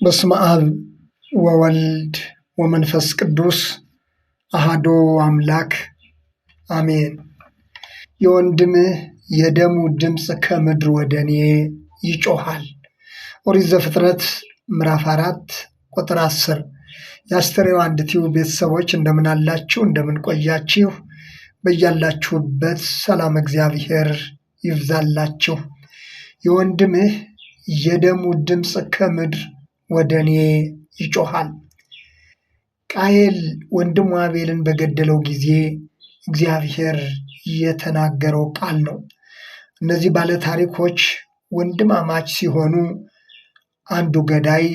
በስመ አብ ወወልድ ወመንፈስ ቅዱስ አሐዱ አምላክ አሜን። የወንድምህ የደሙ ድምፅ ከምድር ወደ እኔ ይጮኻል። ኦሪት ዘፍጥረት ምዕራፍ 4 ቁጥር 10። የአስተርእዮ አንድ ቲዩብ ቤተሰቦች እንደምን አላችሁ? እንደምን ቆያችሁ? በያላችሁበት ሰላም እግዚአብሔር ይብዛላችሁ። የወንድምህ የደሙ ድምፅ ከምድር ወደ እኔ ይጮኻል። ቃየል ወንድሙ አቤልን በገደለው ጊዜ እግዚአብሔር የተናገረው ቃል ነው። እነዚህ ባለታሪኮች ወንድማማች ሲሆኑ አንዱ ገዳይ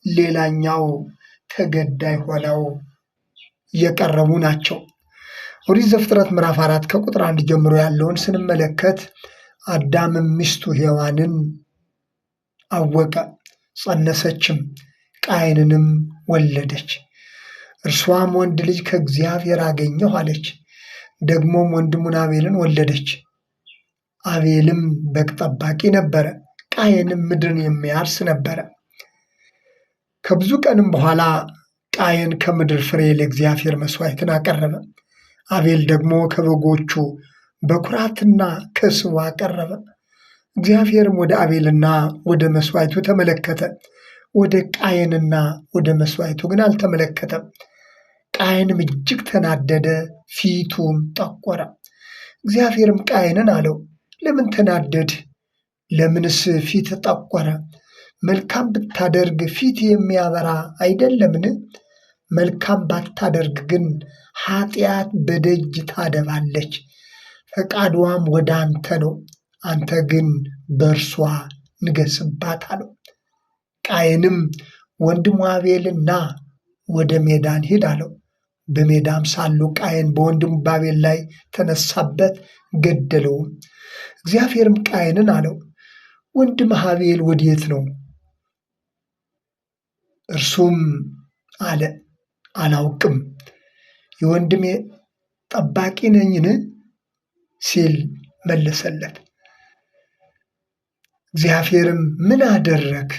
ሌላኛው ተገዳይ ሆነው የቀረቡ ናቸው። ኦሪት ዘፍጥረት ምዕራፍ 4 ከቁጥር 1 ጀምሮ ያለውን ስንመለከት አዳምም ሚስቱ ሔዋንን አወቀ፣ ጸነሰችም፣ ቃየንንም ወለደች። እርሷም ወንድ ልጅ ከእግዚአብሔር አገኘሁ አለች። ደግሞም ወንድሙን አቤልን ወለደች። አቤልም በግ ጠባቂ ነበረ፣ ቃየንም ምድርን የሚያርስ ነበረ። ከብዙ ቀንም በኋላ ቃየን ከምድር ፍሬ ለእግዚአብሔር መሥዋዕትን አቀረበ። አቤል ደግሞ ከበጎቹ በኩራትና ከስቡ አቀረበ። እግዚአብሔርም ወደ አቤልና ወደ መሥዋዕቱ ተመለከተ፣ ወደ ቃየንና ወደ መሥዋዕቱ ግን አልተመለከተም። ቃየንም እጅግ ተናደደ፣ ፊቱም ጠቆረ። እግዚአብሔርም ቃየንን አለው፣ ለምን ተናደድህ? ለምንስ ፊት ጠቆረ? መልካም ብታደርግ ፊት የሚያበራ አይደለምን? መልካም ባታደርግ ግን ኃጢአት በደጅ ታደባለች፣ ፈቃድዋም ወደ አንተ ነው፣ አንተ ግን በእርሷ ንገስባት አለው። ቃየንም ወንድሙ አቤልን ና ወደ ሜዳ እንሂድ አለው። በሜዳም ሳሉ ቃየን በወንድሙ በአቤል ላይ ተነሳበት፣ ገደለውም። እግዚአብሔርም ቃየንን አለው፣ ወንድምህ አቤል ወዴት ነው? እርሱም አለ፣ አላውቅም፣ የወንድሜ ጠባቂ ነኝን ሲል መለሰለት። እግዚአብሔርም ምን አደረግ?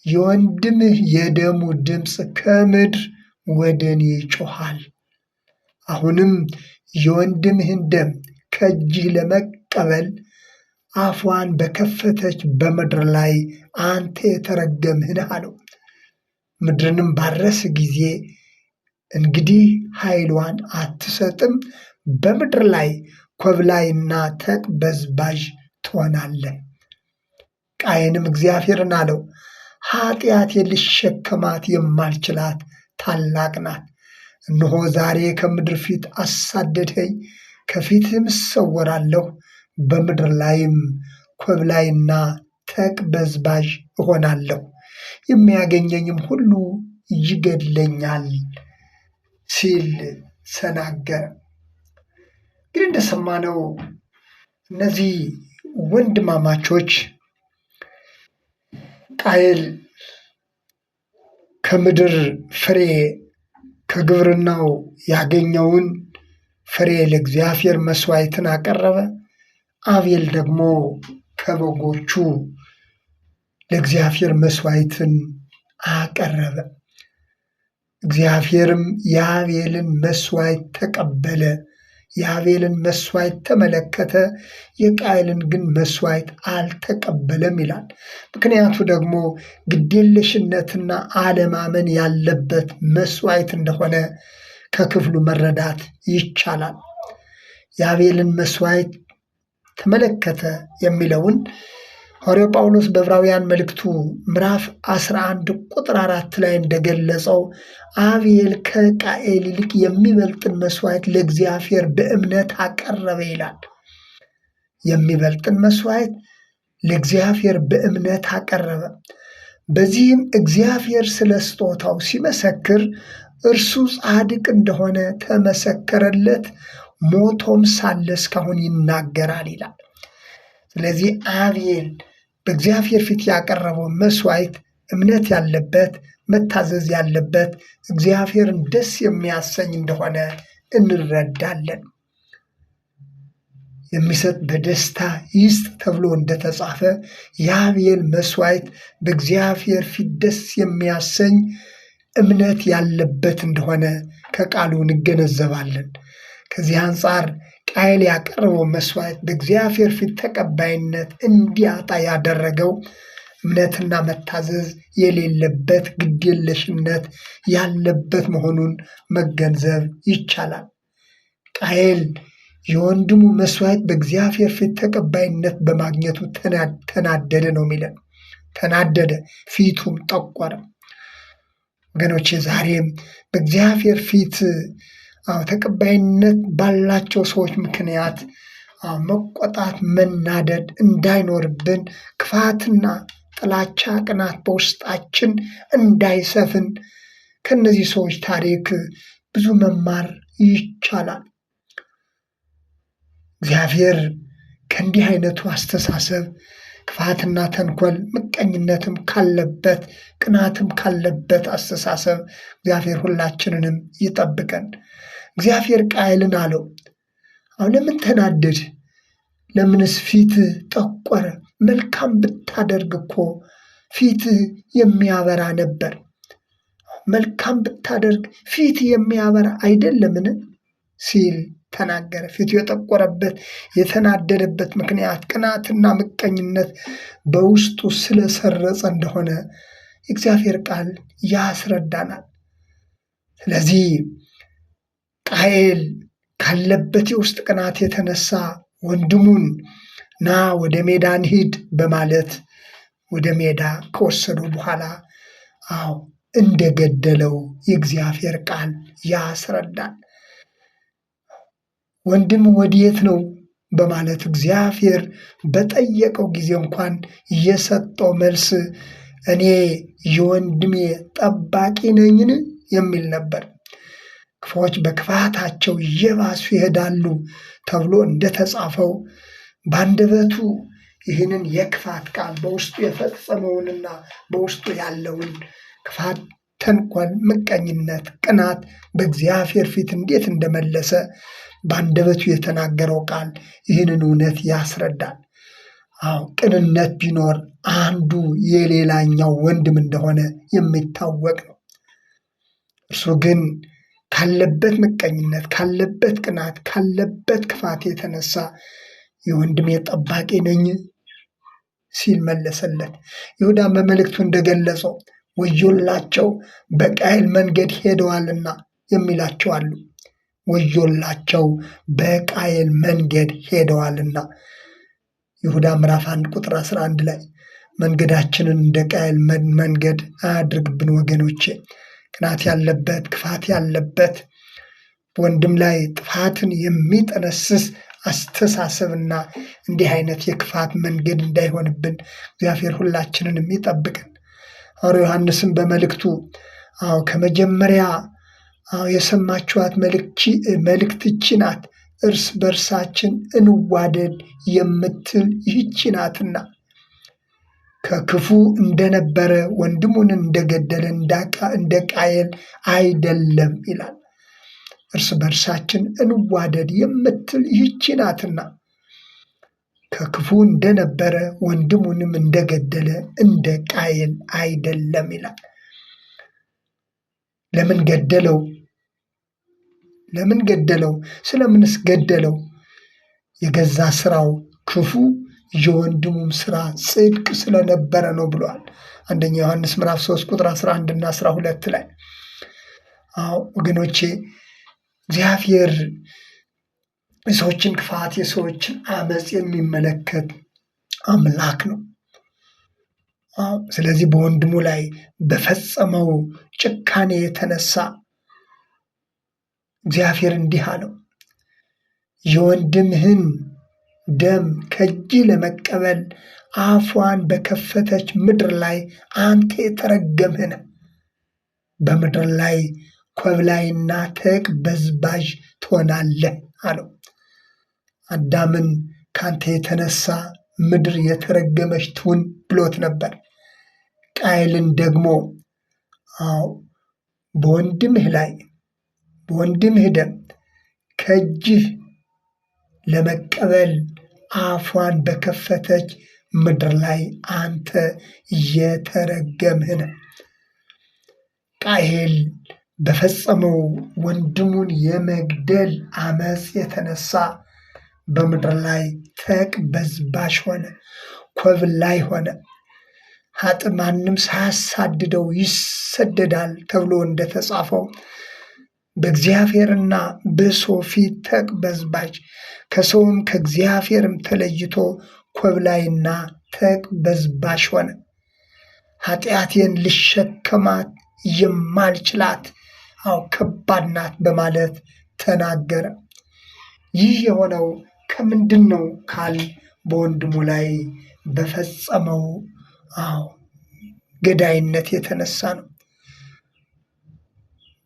የወንድምህ የደሙ ድምፅ ከምድር ወደ እኔ ይጮኻል። አሁንም የወንድምህን ደም ከእጅህ ለመቀበል አፏን በከፈተች በምድር ላይ አንተ የተረገምህ ነህ አለው። ምድርንም ባረስ ጊዜ እንግዲህ ኃይሏን አትሰጥም፣ በምድር ላይ ኮብላይና ተቅበዝባዥ ትሆናለህ። ቃየንም እግዚአብሔርን አለው፣ ኃጢአቴ ልሸከማት የማልችላት ታላቅ ናት። እነሆ ዛሬ ከምድር ፊት አሳደድኸኝ፣ ከፊትህም እሰወራለሁ፣ በምድር ላይም ኮብላይና ተቅበዝባዥ እሆናለሁ፣ የሚያገኘኝም ሁሉ ይገድለኛል ሲል ተናገረ። እንግዲህ እንደሰማነው እነዚህ ወንድማማቾች ቃየል ከምድር ፍሬ ከግብርናው ያገኘውን ፍሬ ለእግዚአብሔር መሥዋዕትን አቀረበ። አቤል ደግሞ ከበጎቹ ለእግዚአብሔር መሥዋዕትን አቀረበ። እግዚአብሔርም የአቤልን መሥዋዕት ተቀበለ፣ የአቤልን መሥዋዕት ተመለከተ፣ የቃየልን ግን መሥዋዕት አልተቀበለም ይላል። ምክንያቱ ደግሞ ግዴለሽነትና አለማመን ያለበት መሥዋዕት እንደሆነ ከክፍሉ መረዳት ይቻላል። የአቤልን መሥዋዕት ተመለከተ የሚለውን ሐዋርያው ጳውሎስ በዕብራውያን መልእክቱ ምዕራፍ 11 ቁጥር 4 ላይ እንደገለጸው አቤል ከቃየል ይልቅ የሚበልጥን መሥዋዕት ለእግዚአብሔር በእምነት አቀረበ ይላል። የሚበልጥን መሥዋዕት ለእግዚአብሔር በእምነት አቀረበ። በዚህም እግዚአብሔር ስለ ስጦታው ሲመሰክር እርሱ ጻድቅ እንደሆነ ተመሰከረለት፣ ሞቶም ሳለ እስካሁን ይናገራል ይላል። ስለዚህ አቤል በእግዚአብሔር ፊት ያቀረበው መሥዋዕት እምነት ያለበት፣ መታዘዝ ያለበት፣ እግዚአብሔርን ደስ የሚያሰኝ እንደሆነ እንረዳለን። የሚሰጥ በደስታ ይስጥ ተብሎ እንደተጻፈ የአቤል መስዋዕት በእግዚአብሔር ፊት ደስ የሚያሰኝ እምነት ያለበት እንደሆነ ከቃሉ እንገነዘባለን። ከዚህ አንጻር ቃየል ያቀረበው መስዋዕት በእግዚአብሔር ፊት ተቀባይነት እንዲያጣ ያደረገው እምነትና መታዘዝ የሌለበት ግዴለሽነት ያለበት መሆኑን መገንዘብ ይቻላል። ቃየል የወንድሙ መስዋዕት በእግዚአብሔር ፊት ተቀባይነት በማግኘቱ ተናደደ ነው የሚለን። ተናደደ፣ ፊቱም ጠቆረ። ወገኖቼ ዛሬም በእግዚአብሔር ፊት ተቀባይነት ባላቸው ሰዎች ምክንያት መቆጣት፣ መናደድ እንዳይኖርብን ክፋትና ጥላቻ፣ ቅናት በውስጣችን እንዳይሰፍን ከነዚህ ሰዎች ታሪክ ብዙ መማር ይቻላል። እግዚአብሔር ከእንዲህ አይነቱ አስተሳሰብ ክፋትና ተንኮል ምቀኝነትም ካለበት ቅናትም ካለበት አስተሳሰብ እግዚአብሔር ሁላችንንም ይጠብቀን። እግዚአብሔር ቃየልን አለው፣ አሁን ለምን ተናደድ? ለምንስ ፊት ጠቆረ? መልካም ብታደርግ እኮ ፊት የሚያበራ ነበር። መልካም ብታደርግ ፊት የሚያበራ አይደለምን ሲል ተናገረ። ፊቱ የጠቆረበት የተናደደበት ምክንያት ቅናትና ምቀኝነት በውስጡ ስለሰረጸ እንደሆነ የእግዚአብሔር ቃል ያስረዳናል። ስለዚህ ቃየል ካለበት የውስጥ ቅናት የተነሳ ወንድሙን ና ወደ ሜዳ እንሂድ በማለት ወደ ሜዳ ከወሰደው በኋላ እንደገደለው የእግዚአብሔር ቃል ያስረዳል። ወንድም ወዴት ነው በማለት እግዚአብሔር በጠየቀው ጊዜ እንኳን የሰጠው መልስ እኔ የወንድሜ ጠባቂ ነኝን የሚል ነበር። ክፉዎች በክፋታቸው እየባሱ ይሄዳሉ ተብሎ እንደተጻፈው በአንደበቱ ይህንን የክፋት ቃል በውስጡ የፈጸመውንና በውስጡ ያለውን ክፋት፣ ተንኮል፣ ምቀኝነት፣ ቅናት በእግዚአብሔር ፊት እንዴት እንደመለሰ በአንደበቱ የተናገረው ቃል ይህንን እውነት ያስረዳል። ቅንነት ቢኖር አንዱ የሌላኛው ወንድም እንደሆነ የሚታወቅ ነው። እርሱ ግን ካለበት ምቀኝነት፣ ካለበት ቅናት፣ ካለበት ክፋት የተነሳ የወንድሜ ጠባቂ ነኝ ሲል መለሰለት። ይሁዳ በመልእክቱ እንደገለጸው ወዮላቸው በቃየል መንገድ ሄደዋልና የሚላቸው አሉ። ወዮላቸው በቃየል መንገድ ሄደዋልና ይሁዳ ምዕራፍ 1 ቁጥር 11 ላይ መንገዳችንን እንደ ቃየል መንገድ አያድርግብን ወገኖቼ። ቅናት ያለበት ክፋት ያለበት ወንድም ላይ ጥፋትን የሚጠነስስ አስተሳሰብና እንዲህ አይነት የክፋት መንገድ እንዳይሆንብን እግዚአብሔር ሁላችንን የሚጠብቅን። ሐዋርያው ዮሐንስም በመልእክቱ ከመጀመሪያ የሰማችኋት መልእክት ይህች ናት፣ እርስ በርሳችን እንዋደድ የምትል ይህች ናትና ከክፉ እንደነበረ ወንድሙን እንደገደለ እንደ ቃየል አይደለም ይላል። እርስ በርሳችን እንዋደድ የምትል ይህች ናትና ከክፉ እንደነበረ ወንድሙንም እንደገደለ እንደ ቃየል አይደለም ይላል። ለምን ገደለው? ለምን ገደለው? ስለምንስ ገደለው? የገዛ ስራው ክፉ የወንድሙም ስራ ጽድቅ ስለነበረ ነው ብሏል። አንደኛ ዮሐንስ ምዕራፍ 3 ቁጥር 11 እና 12 ላይ። ወገኖቼ እግዚአብሔር የሰዎችን ክፋት የሰዎችን አመፅ የሚመለከት አምላክ ነው። ስለዚህ በወንድሙ ላይ በፈጸመው ጭካኔ የተነሳ እግዚአብሔር እንዲህ አለው፣ የወንድምህን ደም ከእጅህ ለመቀበል አፏን በከፈተች ምድር ላይ አንተ የተረገምህ ነህ። በምድር ላይ ኮብላይና ተቅበዝባዥ ትሆናለህ አለው። አዳምን ካንተ የተነሳ ምድር የተረገመች ትሁን ብሎት ነበር። ቃየልን ደግሞ በወንድምህ ደም ከእጅህ ለመቀበል አፏን በከፈተች ምድር ላይ አንተ የተረገምህ ነህ። ቃየል በፈጸመው ወንድሙን የመግደል አመፅ የተነሳ በምድር ላይ ተቅበዝባዥ ሆነ፣ ኮብላይ ሆነ። ኃጥእ ማንም ሳያሳድደው ይሰደዳል ተብሎ እንደተጻፈው በእግዚአብሔርና በሰው ፊት ተቅበዝባዥ፣ ከሰውም ከእግዚአብሔርም ተለይቶ ኮብላይና ተቅበዝባዥ ሆነ። ኃጢአቴን ልሸከማት የማልችላት ከባድ ናት በማለት ተናገረ። ይህ የሆነው ከምንድን ነው ካል በወንድሙ ላይ በፈጸመው ገዳይነት የተነሳ ነው።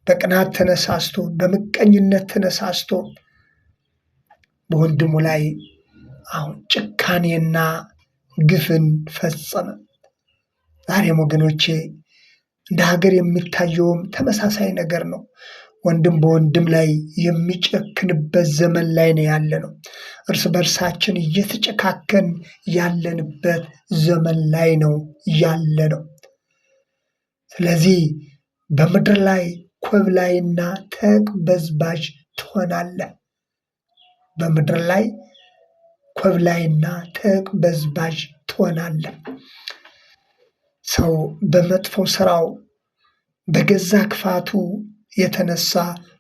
በቅናት ተነሳስቶ፣ በምቀኝነት ተነሳስቶ በወንድሙ ላይ ጭካኔና ግፍን ፈጸመ። ዛሬም ወገኖቼ እንደ ሀገር የሚታየውም ተመሳሳይ ነገር ነው። ወንድም በወንድም ላይ የሚጨክንበት ዘመን ላይ ነው ያለ ነው። እርስ በርሳችን እየተጨካከን ያለንበት ዘመን ላይ ነው ያለ ነው። ስለዚህ በምድር ላይ ኮብላይና ተቅበዝባዥ ትሆናለህ። በምድር ላይ ኮብላይና ተቅበዝባዥ ትሆናለህ። ሰው በመጥፎ ስራው በገዛ ክፋቱ የተነሳ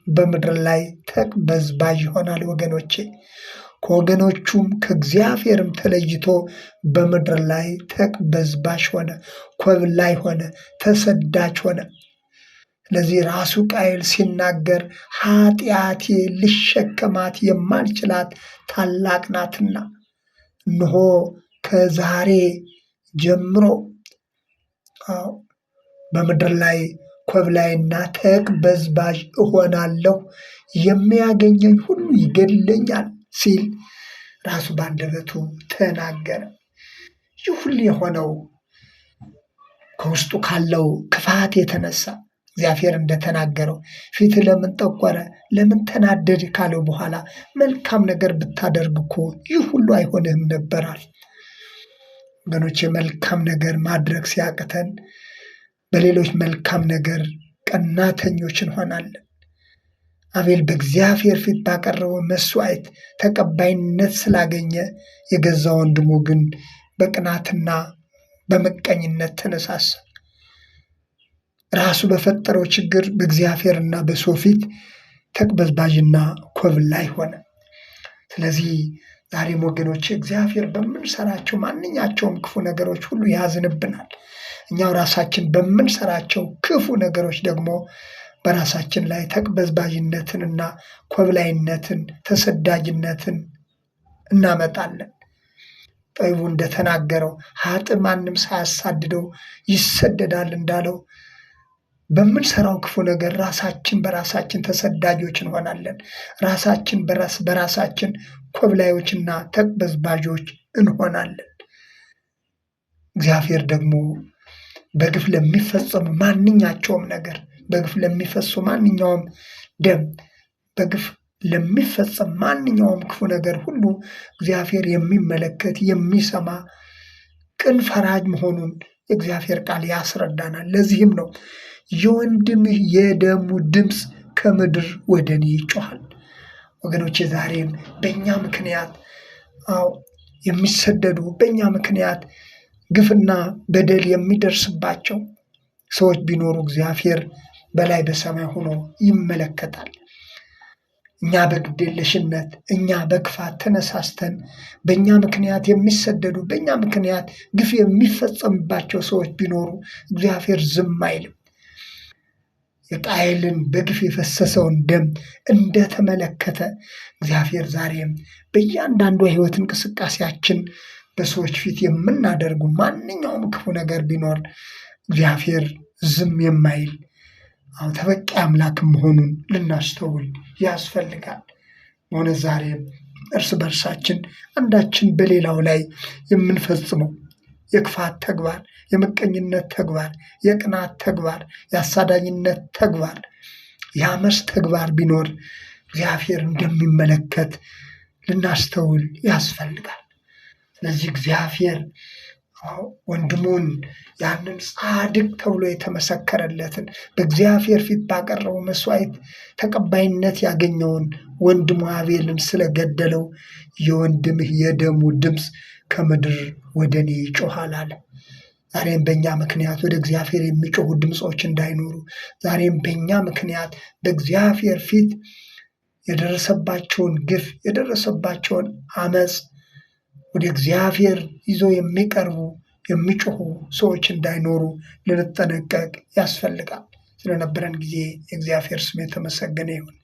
በምድር ላይ ተቅበዝባዥ ይሆናል ወገኖቼ። ከወገኖቹም ከእግዚአብሔርም ተለይቶ በምድር ላይ ተቅበዝባዥ ሆነ፣ ኮብላይ ሆነ፣ ተሰዳጅ ሆነ። ስለዚህ ራሱ ቃየል ሲናገር ኃጢአቴ ልሸከማት የማልችላት ታላቅ ናትና እነሆ ከዛሬ ጀምሮ በምድር ላይ ኮብላይና ተቅበዝባዥ እሆናለሁ፣ የሚያገኘኝ ሁሉ ይገድለኛል ሲል ራሱ በአንደበቱ ተናገረ። ይህ ሁሉ የሆነው ከውስጡ ካለው ክፋት የተነሳ እግዚአብሔር እንደተናገረው ፊት ለምን ጠቆረ፣ ለምን ተናደድ ካለው በኋላ መልካም ነገር ብታደርግ እኮ ይህ ሁሉ አይሆንህም ነበራል። ወገኖቼ መልካም ነገር ማድረግ ሲያቅተን በሌሎች መልካም ነገር ቀናተኞች እንሆናለን። አቤል በእግዚአብሔር ፊት ባቀረበው መስዋዕት ተቀባይነት ስላገኘ የገዛ ወንድሙ ግን በቅናትና በምቀኝነት ተነሳሳ። ራሱ በፈጠረው ችግር በእግዚአብሔርና በሰው ፊት ተቅበዝባዥና ኮብላይ ሆነ። ስለዚህ ዛሬም ወገኖች እግዚአብሔር በምንሰራቸው ማንኛቸውም ክፉ ነገሮች ሁሉ ያዝንብናል። እኛው ራሳችን በምንሰራቸው ክፉ ነገሮች ደግሞ በራሳችን ላይ ተቅበዝባዥነትንና ኮብላይነትን፣ ተሰዳጅነትን እናመጣለን። ጠቢቡ እንደተናገረው ኃጥእ ማንም ሳያሳድደው ይሰደዳል እንዳለው በምንሰራው ክፉ ነገር ራሳችን በራሳችን ተሰዳጆች እንሆናለን። ራሳችን በራሳችን ኮብላዮችና ተቅበዝባዦች እንሆናለን። እግዚአብሔር ደግሞ በግፍ ለሚፈጸሙ ማንኛቸውም ነገር፣ በግፍ ለሚፈሱ ማንኛውም ደም፣ በግፍ ለሚፈጸም ማንኛውም ክፉ ነገር ሁሉ እግዚአብሔር የሚመለከት የሚሰማ ቅን ፈራጅ መሆኑን የእግዚአብሔር ቃል ያስረዳናል። ለዚህም ነው የወንድምህ የደሙ ድምፅ ከምድር ወደ እኔ ይጮሃል። ወገኖቼ ዛሬም በእኛ ምክንያት የሚሰደዱ በእኛ ምክንያት ግፍና በደል የሚደርስባቸው ሰዎች ቢኖሩ እግዚአብሔር በላይ በሰማይ ሆኖ ይመለከታል። እኛ በግዴለሽነት እኛ በክፋት ተነሳስተን በእኛ ምክንያት የሚሰደዱ በእኛ ምክንያት ግፍ የሚፈጸምባቸው ሰዎች ቢኖሩ እግዚአብሔር ዝም አይልም። የቃየልን በግፍ የፈሰሰውን ደም እንደተመለከተ እግዚአብሔር ዛሬም በእያንዳንዱ የሕይወት እንቅስቃሴያችን በሰዎች ፊት የምናደርጉ ማንኛውም ክፉ ነገር ቢኖር እግዚአብሔር ዝም የማይል ተበቂ አምላክ መሆኑን ልናስተውል ያስፈልጋል። ሆነ ዛሬም እርስ በርሳችን አንዳችን በሌላው ላይ የምንፈጽመው የክፋት ተግባር፣ የምቀኝነት ተግባር፣ የቅናት ተግባር፣ የአሳዳኝነት ተግባር፣ የአመፅ ተግባር ቢኖር እግዚአብሔር እንደሚመለከት ልናስተውል ያስፈልጋል። ስለዚህ እግዚአብሔር ወንድሙን ያንን ጻድቅ ተብሎ የተመሰከረለትን በእግዚአብሔር ፊት ባቀረበው መስዋዕት ተቀባይነት ያገኘውን ወንድሙ አቤልን ስለገደለው የወንድምህ የደሙ ድምፅ ከምድር ወደ እኔ ይጮሃል አለ። ዛሬም በእኛ ምክንያት ወደ እግዚአብሔር የሚጮሁ ድምፆች እንዳይኖሩ፣ ዛሬም በእኛ ምክንያት በእግዚአብሔር ፊት የደረሰባቸውን ግፍ የደረሰባቸውን አመፅ ወደ እግዚአብሔር ይዞ የሚቀርቡ የሚጮሁ ሰዎች እንዳይኖሩ ልንጠነቀቅ ያስፈልጋል። ስለነበረን ጊዜ የእግዚአብሔር ስም የተመሰገነ ይሁን።